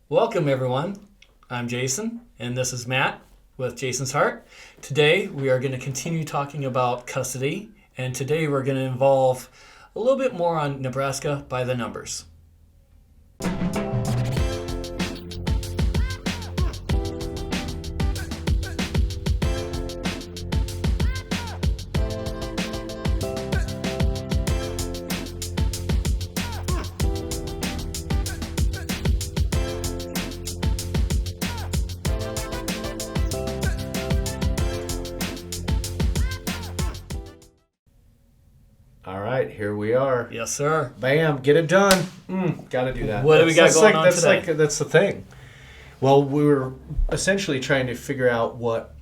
Welcome, everyone. I'm Jason, and this is Matt with Jason's Heart. Today, we are going to continue talking about custody, and today we're going to involve a little bit more on Nebraska by the numbers. All right, here we are. Yes, sir. Bam, get it done. Got to do that. What do we got going on today? That's the thing. Well, we were essentially trying to figure out what,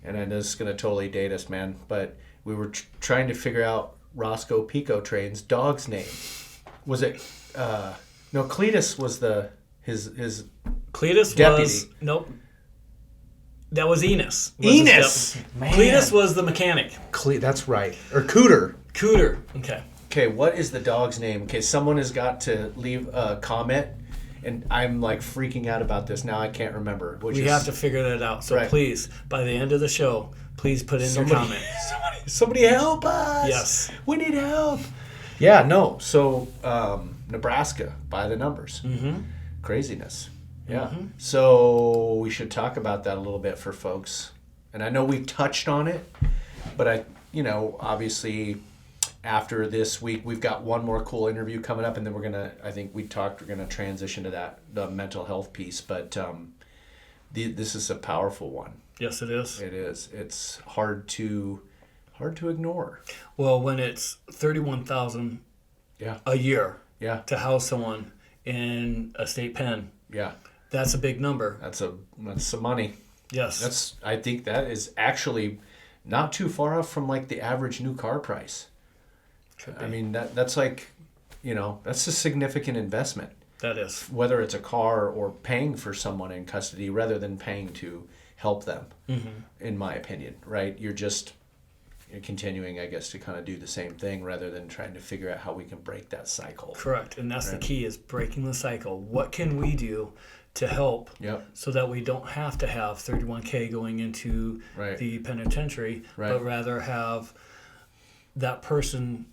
and I know this is going to totally date us, man, but we were trying to figure out Roscoe Pico Train's dog's name. Was it, no, Cletus was his Cletus deputy. was, nope. That was Enos. Enos! Man. Cletus was the mechanic. That's right. Or Cooter. Cooter. Okay. Okay, what is the dog's name? Okay, someone has got to leave a comment, and I'm like freaking out about this now. I can't remember. We have to figure that out. So Right. Please, by the end of the show, please put in your comment. Somebody help us! Yes. We need help. Yeah, no. So Nebraska by the numbers. Mm-hmm. Craziness. Yeah. So we should talk about that a little bit for folks. And I know we touched on it, but obviously after this week, we've got one more cool interview coming up, and then we're going to transition to the mental health piece. But this is a powerful one. Yes, it is. It is. It's hard to ignore. Well, when it's $31,000 Yeah. a year Yeah. to house someone in a state pen, Yeah. that's a big number. That's some money. Yes. I think that is actually not too far off from like the average new car price. Could be. I mean, that's like, that's a significant investment, That is. whether it's a car or paying for someone in custody rather than paying to help them, in my opinion, right? You're continuing, I guess, to kind of do the same thing rather than trying to figure out how we can break that cycle. Correct. And that's the Right. key, is breaking the cycle. What can we do to help Yep. so that we don't have to have $31K going into Right. the penitentiary, Right. but rather have that person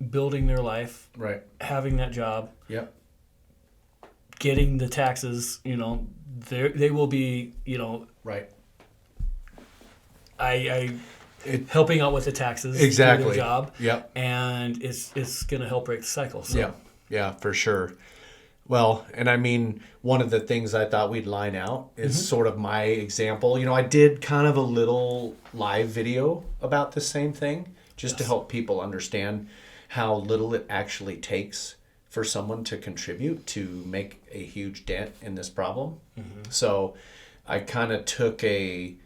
building their life, Right. having that job, Yep. getting the taxes, they will be, Right. helping out with the taxes, do Exactly. their job, Yep. and it's going to help break the cycle. So. Yeah. Yeah, for sure. Well, and I mean, one of the things I thought we'd line out is sort of my example. I did kind of a little live video about the same thing just to help people understand how little it actually takes for someone to contribute to make a huge dent in this problem. So I kind of took an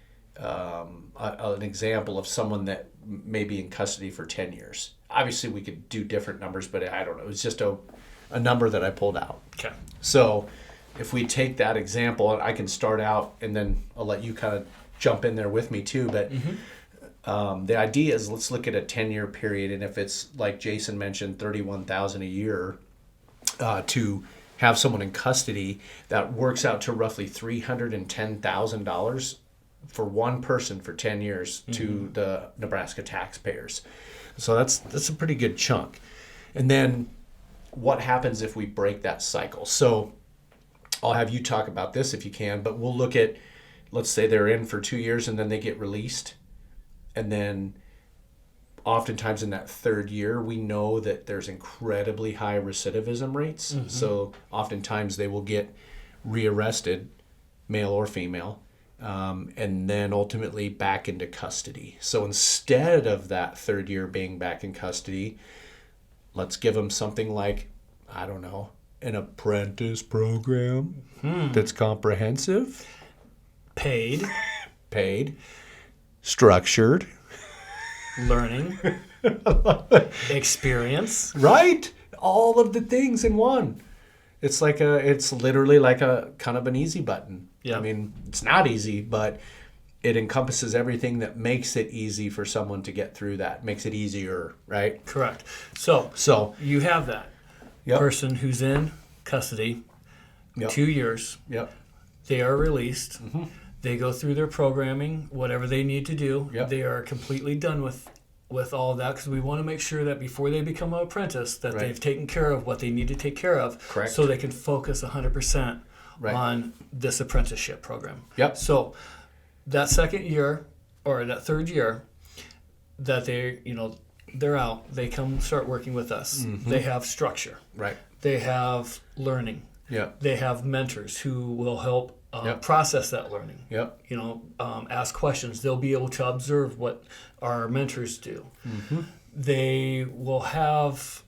example of someone that may be in custody for 10 years. Obviously, we could do different numbers, but I don't know. It was just a number that I pulled out. Okay. So if we take that example, and I can start out, and then I'll let you kind of jump in there with me too. But the idea is, let's look at a 10-year period, and if it's like Jason mentioned, $31,000 a year to have someone in custody, that works out to roughly $310,000 for one person for 10 years to the Nebraska taxpayers. So that's a pretty good chunk. And then what happens if we break that cycle? So I'll have you talk about this if you can, but we'll look at, let's say they're in for 2 years and then they get released. And then oftentimes in that third year, we know that there's incredibly high recidivism rates. So oftentimes they will get rearrested, male or female, and then ultimately back into custody. So instead of that third year being back in custody, let's give them something like, I don't know, an apprentice program that's comprehensive, Paid, structured, learning, experience. right? All of the things in one. It's literally like a kind of an easy button. Yeah. I mean, it's not easy, but it encompasses everything that makes it easy for someone to get through that, makes it easier, right? Correct. So So, you have that yep. person who's in custody. Yep. 2 years. Yep. They are released. They go through their programming, whatever they need to do. Yep. They are completely done with all of that because we want to make sure that before they become an apprentice that Right. they've taken care of what they need to take care of. Correct. So they can focus 100% Right. on this apprenticeship program. Yep. So that second year or that third year that they're out, they come start working with us. They have structure. Right. They have learning. Yep. They have mentors who will help Yep. process that learning. Yep. Ask questions. They'll be able to observe what our mentors do. They will have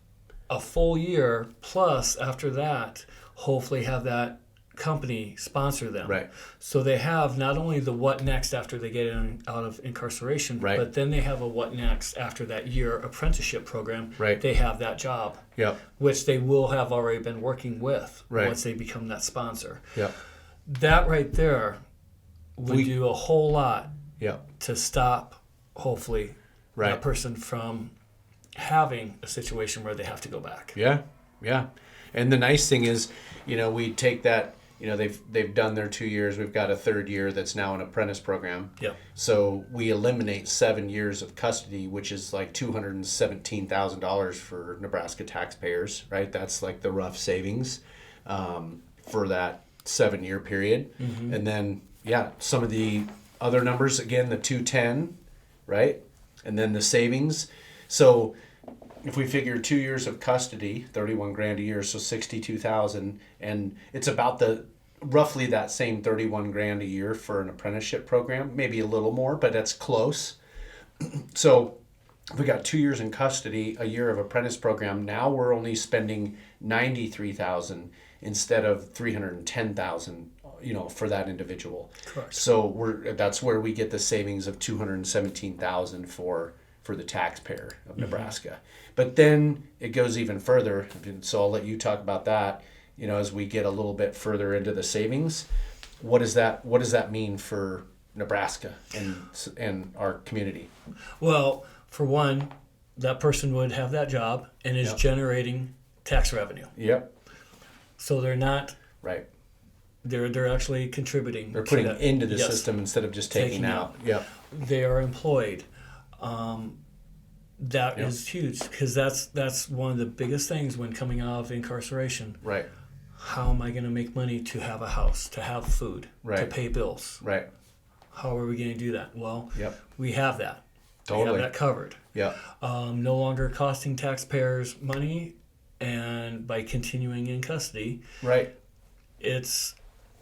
a full year plus after that, hopefully have that company sponsor them. Right. So they have not only the what next after they get out of incarceration, Right. but then they have a what next after that year apprenticeship program. Right. They have that job, Yep. which they will have already been working with Right. once they become that sponsor. Yep. That right there would We- do a whole lot Yep. to stop, hopefully, Right. that person from having a situation where they have to go back. Yeah, yeah. And the nice thing is, we take that. They've done their 2 years. We've got a third year that's now an apprentice program. Yep. So we eliminate 7 years of custody, which is like $217,000 for Nebraska taxpayers, right? That's like the rough savings for that 7-year period. And then, some of the other numbers, again, the 210, right? And then the savings. So if we figure 2 years of custody, 31 grand a year, so 62,000, and it's about roughly that same 31 grand a year for an apprenticeship program, maybe a little more, but that's close. So if we got 2 years in custody, a year of apprentice program, now we're only spending 93,000 instead of 310,000, for that individual. Correct. So that's where we get the savings of 217,000 for the taxpayer of Nebraska. But then it goes even further. So I'll let you talk about that. As we get a little bit further into the savings, what does that mean for Nebraska and our community? Well, for one, that person would have that job and is Yep. generating tax revenue. Yep. So they're not. Right. They're actually contributing. They're putting to that. into the Yes. system instead of just taking out. Yep. They are employed. That Yep. is huge because that's one of the biggest things when coming out of incarceration. Right. How am I going to make money to have a house, to have food, to Right. pay bills? Right. How are we going to do that? Well, Yep. we have that. Totally. We have that covered. Yep. No longer costing taxpayers money, and by continuing in custody, Right. it's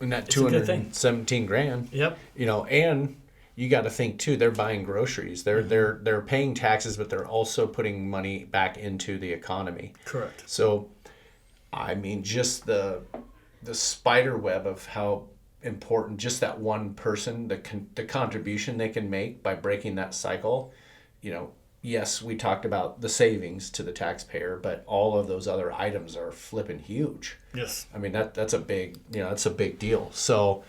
And that It's a good thing. 217 grand. yep, And you got to think too, they're buying groceries. They're paying taxes, but they're also putting money back into the economy. correct. So, just the spider web of how important just that one person, the contribution they can make by breaking that cycle. Yes, we talked about the savings to the taxpayer, but all of those other items are flipping huge. Yes, That's a big deal. So,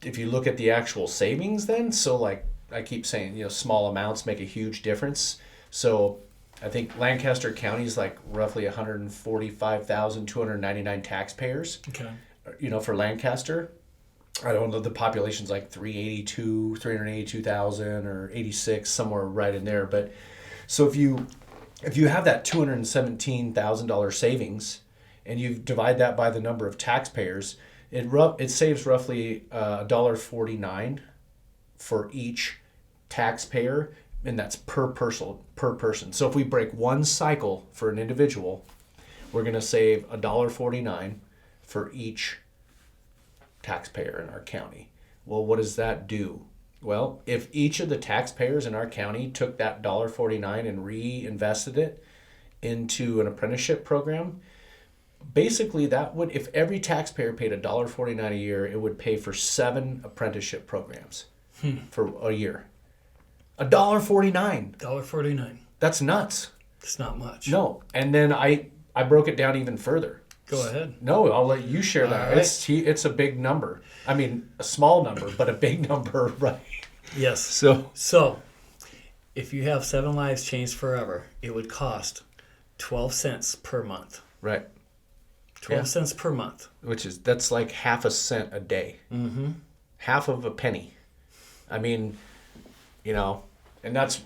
if you look at the actual savings then, so like I keep saying, small amounts make a huge difference. So I think Lancaster County is like roughly 145,299 taxpayers, okay, for Lancaster. I don't know, the population's like 382,000 or 86, somewhere right in there. But so if you have that $217,000 savings and you divide that by the number of taxpayers, it saves roughly $1.49 for each taxpayer, and that's per person. So if we break one cycle for an individual, we're going to save $1.49 for each taxpayer in our county. Well, what does that do? Well, if each of the taxpayers in our county took that $1.49 and reinvested it into an apprenticeship program, basically that would, if every taxpayer paid $1.49 a year, it would pay for 7 apprenticeship programs for a year. $1.49. $1.49. That's nuts. It's not much. No. And then I broke it down even further. Go ahead. No, I'll let you share that. All right. It's a big number. A small number, but a big number, right? Yes. So if you have 7 lives changed forever, it would cost 12 cents per month. right. 12 cents per month. That's like half a cent a day. Mm-hmm. Half of a penny. I mean, and that's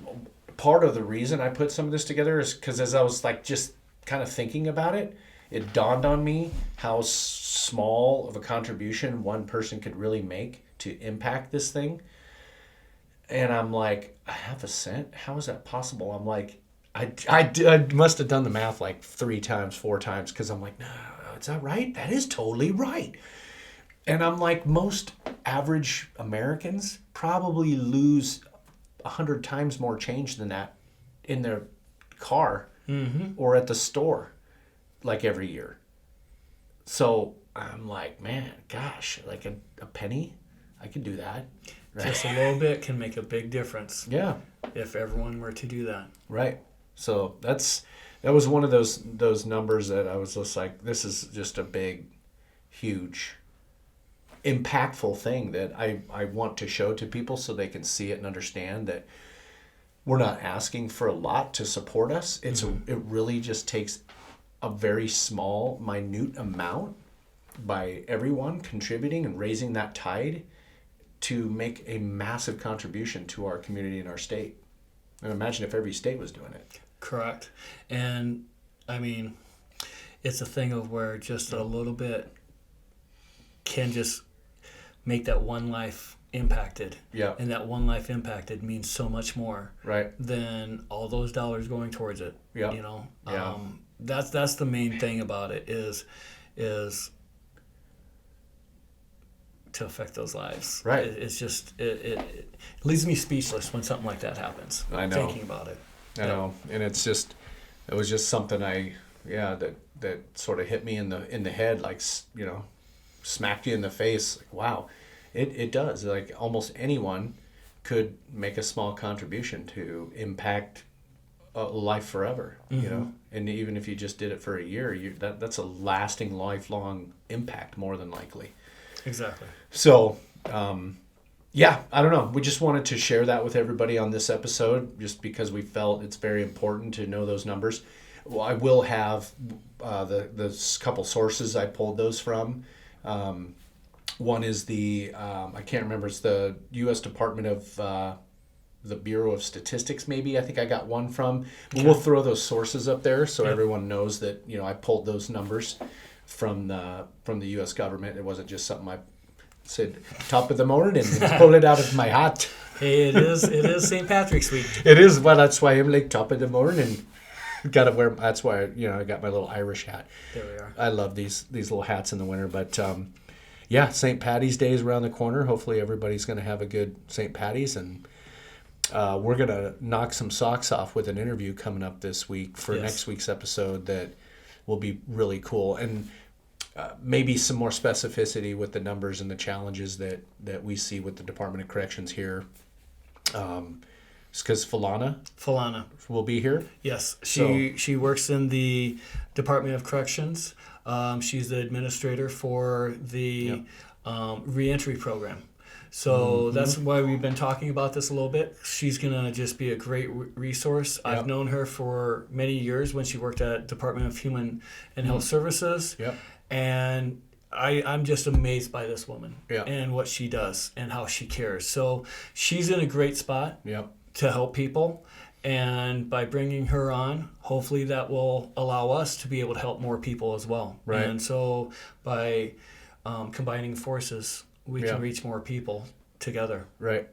part of the reason I put some of this together is because as I was like just kind of thinking about it, it dawned on me how small of a contribution one person could really make to impact this thing. And I'm like, a half a cent? How is that possible? I'm like, I must have done the math like 3 times, 4 times, because I'm like, no, is that right? That is totally right. And I'm like, most average Americans probably lose 100 times more change than that in their car or at the store, like every year. So I'm like, man, gosh, like a penny, I could do that. Right? Just a little bit can make a big difference. Yeah. If everyone were to do that. Right. So that was one of those numbers that I was just like, this is just a big, huge, impactful thing that I want to show to people so they can see it and understand that we're not asking for a lot to support us. It really just takes a very small, minute amount by everyone contributing and raising that tide to make a massive contribution to our community and our state. And imagine if every state was doing it. Correct. And I mean, it's a thing of where just a little bit can just make that one life impacted. Yeah. And that one life impacted means so much more Right. than all those dollars going towards it. Yeah. Yeah. That's the main thing about it is to affect those lives. Right. It's just it leaves me speechless when something like that happens. I know. Thinking about it. I know, and it was just something that sort of hit me in the head, like, smacked you in the face. Like, wow, it does. Like, almost anyone could make a small contribution to impact life forever. And even if you just did it for a year, that's a lasting, lifelong impact, more than likely. Exactly. So, yeah, I don't know. We just wanted to share that with everybody on this episode just because we felt it's very important to know those numbers. Well, I will have the couple sources I pulled those from. One is I can't remember, it's the U.S. Department of the Bureau of Statistics, maybe. I think I got one from. But we'll throw those sources up there so everyone knows that, I pulled those numbers from the U.S. government. It wasn't just something I said top of the morning and pull it out of my hat. Hey, it is St. Patrick's Week. It is. Well, that's why I'm like top of the morning. Gotta wear. That's why I got my little Irish hat. There we are. I love these little hats in the winter. But yeah, St. Patty's Day is around the corner. Hopefully everybody's gonna have a good St. Patty's, and we're gonna knock some socks off with an interview coming up this week for next week's episode that will be really cool, and maybe some more specificity with the numbers and the challenges that we see with the Department of Corrections here. Because Falana will be here. Yes, she works in the Department of Corrections. She's the administrator for the reentry program. So that's why we've been talking about this a little bit. She's going to just be a great resource. Yep. I've known her for many years when she worked at Department of Human and Health Services. Yep. And I'm just amazed by this woman and what she does and how she cares. So she's in a great spot to help people. And by bringing her on, hopefully that will allow us to be able to help more people as well. Right. And so by combining forces, we can reach more people together. Right.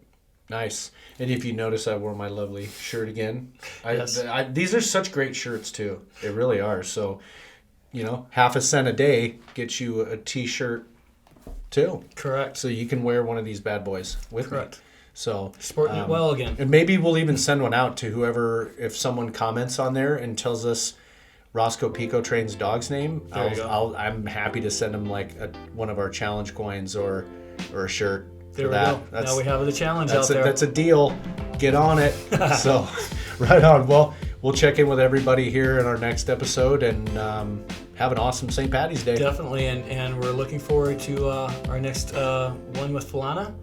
Nice. And if you notice, I wore my lovely shirt again. Yes. These are such great shirts, too. They really are. So, half a cent a day gets you a T-shirt, too. Correct. So you can wear one of these bad boys with me. So sporting it well again. And maybe we'll even send one out to whoever, if someone comments on there and tells us Roscoe Pico Trains dog's name, I'm happy to send them like one of our challenge coins or a shirt. There we go. Now we have the challenge out there. That's a deal. Get on it. So, right on. Well, we'll check in with everybody here in our next episode and have an awesome St. Patty's Day. Definitely, and we're looking forward to our next one with Falana.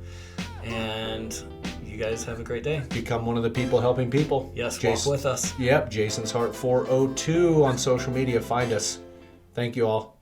And you guys have a great day. Become one of the people helping people. Yes, walk with us. Yep, Jason's Heart 402 on social media. Find us. Thank you all.